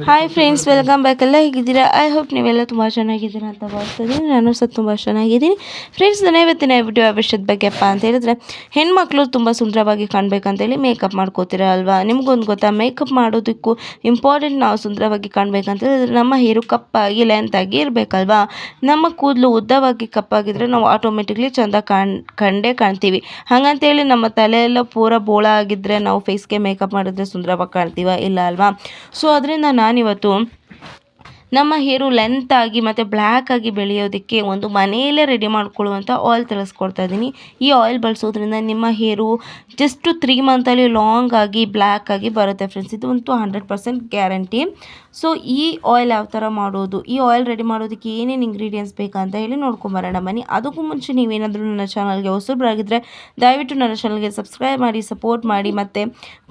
Hi friends, welcome back. ಎಲ್ಲ ಹೇಗಿದ್ದೀರಾ? I hope ನೀವೆಲ್ಲ ತುಂಬ ಚೆನ್ನಾಗಿದ್ದೀರಾ ಅಂತ ಭಾವಿಸ್ತಿದ್ದೀನಿ. ನಾನು ಸಹ ತುಂಬ ಚೆನ್ನಾಗಿದ್ದೀನಿ. ಫ್ರೆಂಡ್ಸ್, ನಾನು ಇವತ್ತಿನ ವಿಡಿಯೋ ವಿಷಯದ ಬಗ್ಗೆಪ್ಪ ಅಂತ ಹೇಳಿದ್ರೆ, ಹೆಣ್ಮಕ್ಳು ತುಂಬ ಸುಂದರವಾಗಿ ಕಾಣಬೇಕಂತೇಳಿ ಮೇಕಪ್ ಮಾಡ್ಕೋತೀರಾ ಅಲ್ವಾ? ನಿಮ್ಗೊಂದು ಗೊತ್ತಾ, ಮೇಕಪ್ ಮಾಡೋದಕ್ಕೂ ಇಂಪಾರ್ಟೆಂಟ್ ನಾವು ಸುಂದರವಾಗಿ ಕಾಣಬೇಕಂತ ಹೇಳಿದ್ರೆ ನಮ್ಮ ಹೇರು ಕಪ್ಪಾಗಿ ಲೆಂತಾಗಿ ಇರಬೇಕಲ್ವಾ? ನಮ್ಮ ಕೂದಲು ಉದ್ದವಾಗಿ ಕಪ್ಪಾಗಿದ್ರೆ ನಾವು ಆಟೋಮೆಟಿಕ್ಲಿ ಚೆಂದ ಕಂಡೇ ಕಾಣ್ತೀವಿ. ಹಾಗಂತೇಳಿ ನಮ್ಮ ತಲೆಯೆಲ್ಲ ಪೂರ ಬೋಳ ಆಗಿದ್ದರೆ ನಾವು ಫೇಸ್ಗೆ ಮೇಕಪ್ ಮಾಡಿದ್ರೆ ಸುಂದರವಾಗಿ ಕಾಣ್ತೀವ? ಇಲ್ಲ ಅಲ್ವಾ? ಸೊ ಅದರಿಂದ ನಾನಿವತ್ತು ನಮ್ಮ ಹೇರು ಲೆಂತಾಗಿ ಮತ್ತು ಬ್ಲ್ಯಾಕಾಗಿ ಬೆಳೆಯೋದಕ್ಕೆ ಒಂದು ಮನೆಯಲ್ಲೇ ರೆಡಿ ಮಾಡ್ಕೊಳ್ಳುವಂಥ ಆಯಿಲ್ ತಿಳಿಸ್ಕೊಡ್ತಾ ಇದ್ದೀನಿ. ಈ ಆಯಿಲ್ ಬಳಸೋದ್ರಿಂದ ನಿಮ್ಮ ಹೇರು ಜಸ್ಟ್ 3 ಮಂತಲ್ಲಿ ಲಾಂಗ್ ಆಗಿ ಬ್ಲ್ಯಾಕ್ ಆಗಿ ಬರುತ್ತೆ ಫ್ರೆಂಡ್ಸ್. ಇದು ಅಂತೂ 100% ಗ್ಯಾರಂಟಿ. ಸೊ ಈ ಆಯಿಲ್ ಯಾವ ಥರ ಮಾಡೋದು, ಈ ಆಯಿಲ್ ರೆಡಿ ಮಾಡೋದಕ್ಕೆ ಏನೇನು ಇಂಗ್ರೀಡಿಯೆಂಟ್ಸ್ ಬೇಕಂತ ಹೇಳಿ ನೋಡ್ಕೊಂಬರೋಣ ಬನ್ನಿ. ಅದಕ್ಕೂ ಮುಂಚೆ ನೀವೇನಾದರೂ ನನ್ನ ಚಾನಲ್ಗೆ ಹೊಸಬರಾಗಿದ್ದರೆ ದಯವಿಟ್ಟು ನನ್ನ ಚಾನಲ್ಗೆ ಸಬ್ಸ್ಕ್ರೈಬ್ ಮಾಡಿ, ಸಪೋರ್ಟ್ ಮಾಡಿ. ಮತ್ತು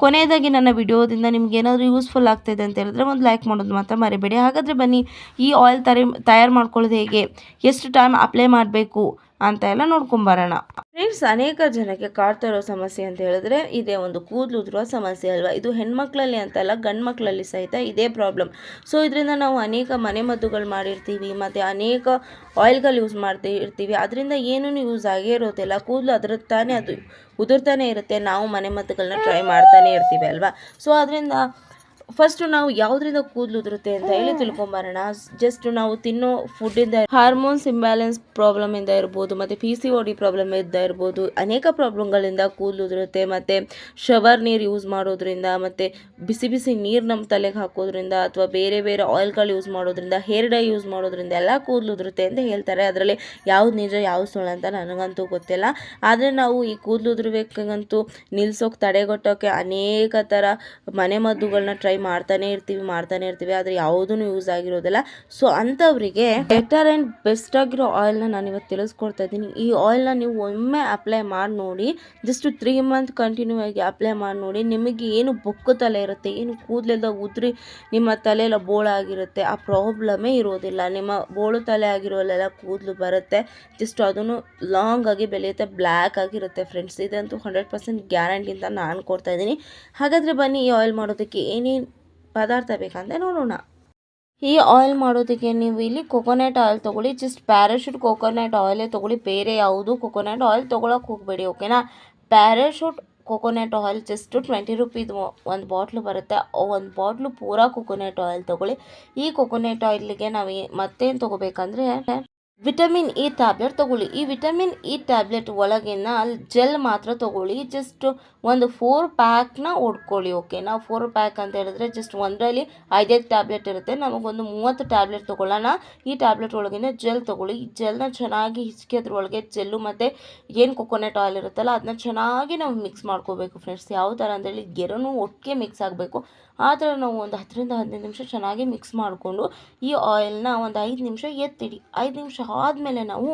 ಕೊನೆಯದಾಗಿ ನನ್ನ ವಿಡಿಯೋದಿಂದ ನಿಮ್ಗೆ ಏನಾದರೂ ಯೂಸ್ಫುಲ್ ಆಗ್ತಾಯಿದೆ ಅಂತ ಹೇಳಿದ್ರೆ ಒಂದು ಲೈಕ್ ಮಾಡೋದು ಮಾತ್ರ ಮರಿಬೇಡಿ. ಹಾಗಾದರೆ ಬನ್ನಿ, ಈ ಆಯಿಲ್ ತಯಾರು ಮಾಡ್ಕೊಳ್ಳೋದು ಹೇಗೆ, ಎಷ್ಟು ಟೈಮ್ ಅಪ್ಲೈ ಮಾಡಬೇಕು ಅಂತ ಎಲ್ಲ ನೋಡ್ಕೊಂಬರೋಣ. ಫ್ರೆಂಡ್ಸ್, ಅನೇಕ ಜನಕ್ಕೆ ಕಾಡ್ತಾ ಇರೋ ಸಮಸ್ಯೆ ಅಂತ ಹೇಳಿದ್ರೆ ಇದೇ ಒಂದು ಕೂದಲು ಉದುರುವ ಸಮಸ್ಯೆ ಅಲ್ವಾ? ಇದು ಹೆಣ್ಮಕ್ಳಲ್ಲಿ ಅಂತಲ್ಲ, ಗಂಡು ಮಕ್ಕಳಲ್ಲಿ ಸಹಿತ ಇದೇ ಪ್ರಾಬ್ಲಮ್. ಸೊ ಇದರಿಂದ ನಾವು ಅನೇಕ ಮನೆಮದ್ದುಗಳು ಮಾಡಿರ್ತೀವಿ ಮತ್ತು ಅನೇಕ ಆಯಿಲ್ಗಳು ಯೂಸ್ ಇರ್ತೀವಿ. ಅದರಿಂದ ಏನೂ ಯೂಸ್ ಆಗೇ ಇರೋದಿಲ್ಲ. ಕೂದಲು ಅದರ ತಾನೇ ಅದು ಉದುರ್ತಾನೆ ಇರುತ್ತೆ. ನಾವು ಮನೆಮದ್ದುಗಳನ್ನ ಟ್ರೈ ಮಾಡ್ತಾನೆ ಇರ್ತೀವಿ ಅಲ್ವಾ? ಸೊ ಅದರಿಂದ ಫಸ್ಟು ನಾವು ಯಾವುದರಿಂದ ಕೂದಲು ಉದುರುತ್ತೆ ಅಂತ ಹೇಳಿ ತಿಳ್ಕೊಂಬರೋಣ. ಜಸ್ಟ್ ನಾವು ತಿನ್ನೋ ಫುಡ್ಡಿಂದ, ಹಾರ್ಮೋನ್ಸ್ ಇಂಬ್ಯಾಲೆನ್ಸ್ ಪ್ರಾಬ್ಲಮಿಂದ ಇರ್ಬೋದು, ಮತ್ತು PCOD ಪ್ರಾಬ್ಲಮ್ ಇಂದ ಇರ್ಬೋದು, ಅನೇಕ ಪ್ರಾಬ್ಲಮ್ಗಳಿಂದ ಕೂದಲು ಉದುರುತ್ತೆ. ಮತ್ತು ಶವರ್ ನೀರು ಯೂಸ್ ಮಾಡೋದ್ರಿಂದ, ಮತ್ತು ಬಿಸಿ ಬಿಸಿ ನೀರು ನಮ್ಮ ತಲೆಗೆ ಹಾಕೋದ್ರಿಂದ, ಅಥವಾ ಬೇರೆ ಬೇರೆ ಆಯಿಲ್ಗಳು ಯೂಸ್ ಮಾಡೋದ್ರಿಂದ, ಹೇರ್ ಡೈ ಯೂಸ್ ಮಾಡೋದ್ರಿಂದ ಎಲ್ಲ ಕೂದಲು ಉದುರುತ್ತೆ ಅಂತ ಹೇಳ್ತಾರೆ. ಅದರಲ್ಲಿ ಯಾವ್ದು ನಿಜ ಯಾವ್ದು ಸುಳ್ಳು ಅಂತ ನನಗಂತೂ ಗೊತ್ತಿಲ್ಲ. ಆದರೆ ನಾವು ಈ ಕೂದಲು ಉದುರಬೇಕಂತೂ ನಿಲ್ಸೋಕೆ, ತಡೆಗಟ್ಟೋಕ್ಕೆ ಅನೇಕ ಥರ ಮನೆಮದ್ದುಗಳನ್ನ ಟ್ರೈ ಮಾಡ್ತಾನೆ ಇರ್ತೀವಿ. ಆದರೆ ಯಾವುದೂ ಯೂಸ್ ಆಗಿರೋದಿಲ್ಲ. ಸೊ ಅಂಥವರಿಗೆ ಬೆಟರ್ ಆ್ಯಂಡ್ ಬೆಸ್ಟ್ ಆಗಿರೋ ಆಯಿಲ್ನ ನಾನು ಇವತ್ತು ತಿಳಿಸ್ಕೊಡ್ತಾ ಇದ್ದೀನಿ. ಈ ಆಯಿಲ್ನ ನೀವು ಒಮ್ಮೆ ಅಪ್ಲೈ ಮಾಡಿ ನೋಡಿ, ಜಸ್ಟ್ 3 ಮಂತ್ ಕಂಟಿನ್ಯೂ ಆಗಿ ಅಪ್ಲೈ ಮಾಡಿ ನೋಡಿ. ನಿಮಗೆ ಏನು ಬೊಕ್ಕು ತಲೆ ಇರುತ್ತೆ, ಏನು ಕೂದಲೆಲ್ಲ ಉದುರಿ ನಿಮ್ಮ ತಲೆಯೆಲ್ಲ ಬೋಳ ಆಗಿರುತ್ತೆ, ಆ ಪ್ರಾಬ್ಲಮೇ ಇರೋದಿಲ್ಲ. ನಿಮ್ಮ ಬೋಳು ತಲೆ ಆಗಿರೋಲ್ಲೆಲ್ಲ ಕೂದಲು ಬರುತ್ತೆ. ಜಸ್ಟ್ ಅದನ್ನು ಲಾಂಗ್ ಆಗಿ ಬೆಳೆಯುತ್ತೆ, ಬ್ಲ್ಯಾಕ್ ಆಗಿರುತ್ತೆ ಫ್ರೆಂಡ್ಸ್. ಇದಂತೂ 100% ಗ್ಯಾರಂಟಿ ಅಂತ ನಾನು ಕೊಡ್ತಾ ಇದ್ದೀನಿ. ಹಾಗಾದರೆ ಬನ್ನಿ, ಈ ಆಯಿಲ್ ಮಾಡೋದಕ್ಕೆ ಏನೇನು ಪದಾರ್ಥ ಬೇಕಂತ ನೋಡೋಣ. ಈ ಆಯಿಲ್ ಮಾಡೋದಕ್ಕೆ ನೀವು ಇಲ್ಲಿ ಕೊಕೊನಟ್ ಆಯಿಲ್ ತೊಗೊಳ್ಳಿ. ಜಸ್ಟ್ ಪ್ಯಾರಾಶೂಟ್ ಕೊಕೊನಟ್ ಆಯಿಲೇ ತೊಗೊಳ್ಳಿ, ಬೇರೆ ಯಾವುದು ಕೊಕೊನಟ್ ಆಯಿಲ್ ತೊಗೊಳಕ್ಕೆ ಹೋಗಬೇಡಿ, ಓಕೆನಾ? ಪ್ಯಾರಾಶೂಟ್ ಕೊಕೊನಟ್ ಆಯಿಲ್ ಜಸ್ಟ್ 20 ರುಪೀದು ಒಂದು ಬಾಟ್ಲು ಬರುತ್ತೆ. ಒಂದು ಬಾಟ್ಲು ಪೂರಾ ಕೊಕೊನಟ್ ಆಯಿಲ್ ತೊಗೊಳ್ಳಿ. ಈ ಕೊಕೊನಟ್ ಆಯಿಲ್ಗೆ ನಾವು ಮತ್ತೇನು ತೊಗೋಬೇಕಂದ್ರೆ ವಿಟಮಿನ್ ಇ ಟ್ಯಾಬ್ಲೆಟ್ ತೊಗೊಳ್ಳಿ. ಈ ವಿಟಮಿನ್ ಇ ಟ್ಯಾಬ್ಲೆಟ್ ಒಳಗಿನ ಜೆಲ್ ಮಾತ್ರ ತೊಗೊಳ್ಳಿ. ಜಸ್ಟ್ ಒಂದು 4 ಪ್ಯಾಕ್ನ ಹೊಡ್ಕೊಳ್ಳಿ, ಓಕೆನಾ? 4 ಪ್ಯಾಕ್ ಅಂತ ಹೇಳಿದ್ರೆ ಜಸ್ಟ್ ಒಂದರಲ್ಲಿ 5 ಟ್ಯಾಬ್ಲೆಟ್ ಇರುತ್ತೆ. ನಮಗೊಂದು 30 ಟ್ಯಾಬ್ಲೆಟ್ ತೊಗೊಳ್ಳೋಣ. ಈ ಟ್ಯಾಬ್ಲೆಟ್ ಒಳಗಿನ ಜೆಲ್ ತೊಗೊಳ್ಳಿ. ಈ ಜೆಲ್ನ ಚೆನ್ನಾಗಿ ಹಿಚ್ಕಿ ಅದ್ರೊಳಗೆ ಜೆಲ್ಲು ಮತ್ತು ಏನು ಕೊಕೊನಟ್ ಆಯಿಲ್ ಇರುತ್ತಲ್ಲ ಅದನ್ನ ಚೆನ್ನಾಗಿ ನಾವು ಮಿಕ್ಸ್ ಮಾಡ್ಕೋಬೇಕು ಫ್ರೆಂಡ್ಸ್. ಯಾವ ಥರ ಅಂತೇಳಿ ಗೆರನು ಒಟ್ಟಿಗೆ ಮಿಕ್ಸ್ ಆಗಬೇಕು. ಆ ಥರ ನಾವು ಒಂದು 10ರಿಂದ 15 ನಿಮಿಷ ಚೆನ್ನಾಗಿ ಮಿಕ್ಸ್ ಮಾಡಿಕೊಂಡು ಈ ಆಯಿಲ್ನ ಒಂದು 5 ನಿಮಿಷ ಎತ್ತಿಡಿ. 5 ನಿಮಿಷ ಆದಮೇಲೆ ನಾವು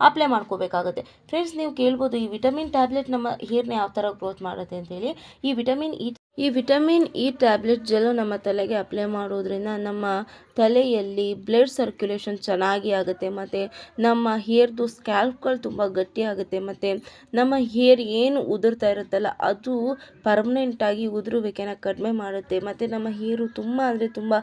ಅಪ್ಲೈ ಮಾಡ್ಕೋಬೇಕಾಗುತ್ತೆ ಫ್ರೆಂಡ್ಸ್. ನೀವು ಕೇಳ್ಬೋದು, ಈ ವಿಟಮಿನ್ ಟ್ಯಾಬ್ಲೆಟ್ ನಮ್ಮ ಹೇರ್ನ ಯಾವ ಥರ ಗ್ರೋತ್ ಮಾಡುತ್ತೆ ಅಂತೇಳಿ. ಈ ವಿಟಮಿನ್ ಇ ಟ್ಯಾಬ್ಲೆಟ್ ಜೆಲ್ಲು ನಮ್ಮ ತಲೆಗೆ ಅಪ್ಲೈ ಮಾಡೋದ್ರಿಂದ ನಮ್ಮ ತಲೆಯಲ್ಲಿ ಬ್ಲಡ್ ಸರ್ಕ್ಯುಲೇಷನ್ ಚೆನ್ನಾಗಿ ಆಗುತ್ತೆ. ಮತ್ತು ನಮ್ಮ ಹೇರ್ದು ಸ್ಕ್ಯಾಲ್ಪ್ಗಳು ತುಂಬ ಗಟ್ಟಿಯಾಗುತ್ತೆ. ಮತ್ತು ನಮ್ಮ ಹೇರ್ ಏನು ಉದುರ್ತಾ ಇರುತ್ತಲ್ಲ ಅದು ಪರ್ಮನೆಂಟಾಗಿ ಉದುರುವಿಕೆನ ಕಡಿಮೆ ಮಾಡುತ್ತೆ. ಮತ್ತು ನಮ್ಮ ಹೇರು ತುಂಬ ಅಂದರೆ ತುಂಬ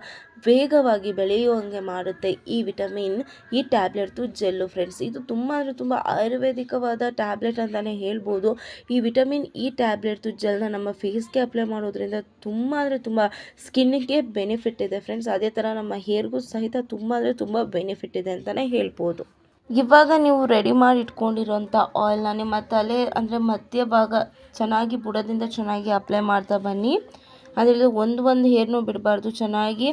ವೇಗವಾಗಿ ಬೆಳೆಯುವಂಗೆ ಮಾಡುತ್ತೆ ಈ ವಿಟಮಿನ್ ಇ ಟ್ಯಾಬ್ಲೆಟ್ದು ಜೆಲ್ಲು ಫ್ರೆಂಡ್ಸ್. ಇದು ತುಂಬ ಅಂದರೆ ತುಂಬ ಆಯುರ್ವೇದಿಕವಾದ ಟ್ಯಾಬ್ಲೆಟ್ ಅಂತಲೇ ಹೇಳ್ಬೋದು. ಈ ವಿಟಮಿನ್ ಇ ಟ್ಯಾಬ್ಲೆಟ್ದು ಜೆಲ್ನ ನಮ್ಮ ಫೇಸ್ಗೆ ಅಪ್ಲೈ ಮಾಡೋದ್ರಿಂದ ತುಂಬ ಅಂದರೆ ತುಂಬ ಸ್ಕಿನ್ನಿಗೆ ಬೆನಿಫಿಟ್ ಇದೆ ಫ್ರೆಂಡ್ಸ್. ಅದೇ ಥರ ನಮ್ಮ ಹೇರ್ಗೂ ಸಹಿತ ತುಂಬ ಅಂದರೆ ತುಂಬ ಬೆನಿಫಿಟ್ ಇದೆ ಅಂತಲೇ ಹೇಳ್ಬೋದು. ಇವಾಗ ನೀವು ರೆಡಿ ಮಾಡಿ ಇಟ್ಕೊಂಡಿರೋಂಥ ಆಯಿಲ್ನ ನಿಮ್ಮ ತಲೆ ಅಂದರೆ ಮಧ್ಯಭಾಗ ಚೆನ್ನಾಗಿ ಬುಡದಿಂದ ಚೆನ್ನಾಗಿ ಅಪ್ಲೈ ಮಾಡ್ತಾ ಬನ್ನಿ. ಅದರಲ್ಲಿ ಒಂದು ಹೇರ್ನೂ ಬಿಡಬಾರ್ದು. ಚೆನ್ನಾಗಿ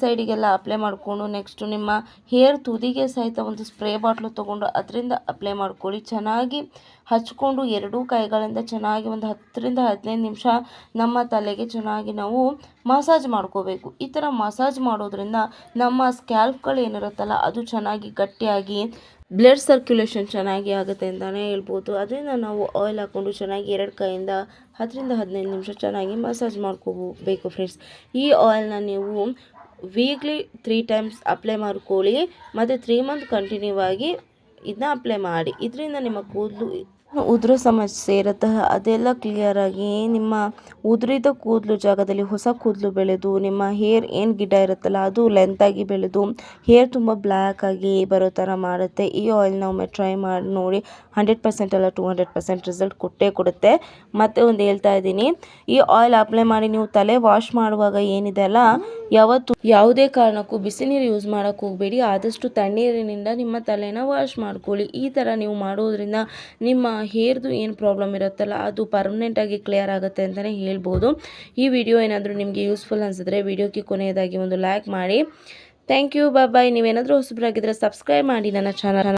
ಸೈಡಿಗೆಲ್ಲ ಅಪ್ಲೈ ಮಾಡಿಕೊಂಡು ನೆಕ್ಸ್ಟು ನಿಮ್ಮ ಹೇರ್ ತುದಿಗೆ ಸಹಿತ ಒಂದು ಸ್ಪ್ರೇ ಬಾಟ್ಲು ತೊಗೊಂಡು ಅದರಿಂದ ಅಪ್ಲೈ ಮಾಡ್ಕೊಳ್ಳಿ. ಚೆನ್ನಾಗಿ ಹಚ್ಕೊಂಡು ಎರಡೂ ಕೈಗಳಿಂದ ಚೆನ್ನಾಗಿ ಒಂದು 10ರಿಂದ 15 ನಿಮಿಷ ನಮ್ಮ ತಲೆಗೆ ಚೆನ್ನಾಗಿ ನಾವು ಮಸಾಜ್ ಮಾಡ್ಕೋಬೇಕು. ಈ ಥರ ಮಸಾಜ್ ಮಾಡೋದ್ರಿಂದ ನಮ್ಮ ಸ್ಕ್ಯಾಲ್ಪ್ಗಳು ಏನಿರುತ್ತಲ್ಲ ಅದು ಚೆನ್ನಾಗಿ ಗಟ್ಟಿಯಾಗಿ ಬ್ಲಡ್ ಸರ್ಕ್ಯುಲೇಷನ್ ಚೆನ್ನಾಗಿ ಆಗುತ್ತೆ ಅಂತಲೇ ಹೇಳ್ಬೋದು. ಅದರಿಂದ ನಾವು ಆಯಿಲ್ ಹಾಕ್ಕೊಂಡು ಚೆನ್ನಾಗಿ 2 ಕೈಯಿಂದ 10ರಿಂದ 15 ನಿಮಿಷ ಚೆನ್ನಾಗಿ ಮಸಾಜ್ ಮಾಡ್ಕೋಬೇಕು ಫ್ರೆಂಡ್ಸ್. ಈ ಆಯಿಲ್ನ ನೀವು ವೀಕ್ಲಿ 3 ಟೈಮ್ಸ್ ಅಪ್ಲೈ ಮಾಡ್ಕೊಳ್ಳಿ ಮತ್ತು 3 ಮಂತ್ ಕಂಟಿನ್ಯೂ ಆಗಿ ಇದನ್ನ ಅಪ್ಲೈ ಮಾಡಿ. ಇದರಿಂದ ನಿಮ್ಮ ಕೂದಲು ಉದುರೋ ಸಮಸ್ಯೆ ಇರುತ್ತಲ್ಲ ಅದೆಲ್ಲ ಕ್ಲಿಯರಾಗಿ ನಿಮ್ಮ ಉದುರಿದ ಕೂದಲು ಜಾಗದಲ್ಲಿ ಹೊಸ ಕೂದಲು ಬೆಳೆದು ನಿಮ್ಮ ಹೇರ್ ಏನು ಗಿಡ್ಡ ಇರುತ್ತಲ್ಲ ಅದು ಲೆಂತಾಗಿ ಬೆಳೆದು ಹೇರ್ ತುಂಬ ಬ್ಲ್ಯಾಕ್ ಆಗಿ ಬರೋ ಥರ ಮಾಡುತ್ತೆ. ಈ ಆಯಿಲ್ನ ಒಮ್ಮೆ ಟ್ರೈ ಮಾಡಿ ನೋಡಿ. 100% ಅಲ್ಲ 200% ರಿಸಲ್ಟ್ ಕೊಟ್ಟೇ ಕೊಡುತ್ತೆ. ಮತ್ತೆ ಒಂದು ಹೇಳ್ತಾ ಇದ್ದೀನಿ, ಈ ಆಯಿಲ್ ಅಪ್ಲೈ ಮಾಡಿ ನೀವು ತಲೆ ವಾಶ್ ಮಾಡುವಾಗ ಏನಿದೆ ಅಲ್ಲ, ಯಾವತ್ತು ಯಾವುದೇ ಕಾರಣಕ್ಕೂ ಬಿಸಿ ನೀರು ಯೂಸ್ ಮಾಡೋಕ್ಕೆ ಹೋಗಬೇಡಿ. ಆದಷ್ಟು ತಣ್ಣೀರಿನಿಂದ ನಿಮ್ಮ ತಲೆನ ವಾಶ್ ಮಾಡ್ಕೊಳ್ಳಿ. ಈ ಥರ ನೀವು ಮಾಡೋದ್ರಿಂದ ನಿಮ್ಮ ಹೇರ್ದು ಏನು ಪ್ರಾಬ್ಲಮ್ ಇರುತ್ತಲ್ಲ ಅದು ಪರ್ಮನೆಂಟಾಗಿ ಕ್ಲಿಯರ್ ಆಗುತ್ತೆ ಅಂತಲೇ ಹೇಳ್ಬೋದು. ಈ ವಿಡಿಯೋ ಏನಾದರೂ ನಿಮಗೆ ಯೂಸ್ಫುಲ್ ಅನಿಸಿದ್ರೆ ವಿಡಿಯೋಕ್ಕೆ ಕೊನೆಯದಾಗಿ ಒಂದು ಲೈಕ್ ಮಾಡಿ. ಥ್ಯಾಂಕ್ ಯು, ಬಾಯ್. ನೀವೇನಾದರೂ ಹೊಸಬರಾಗಿದ್ದರೆ ಸಬ್ಸ್ಕ್ರೈಬ್ ಮಾಡಿ ನನ್ನ ಚಾನಲ್.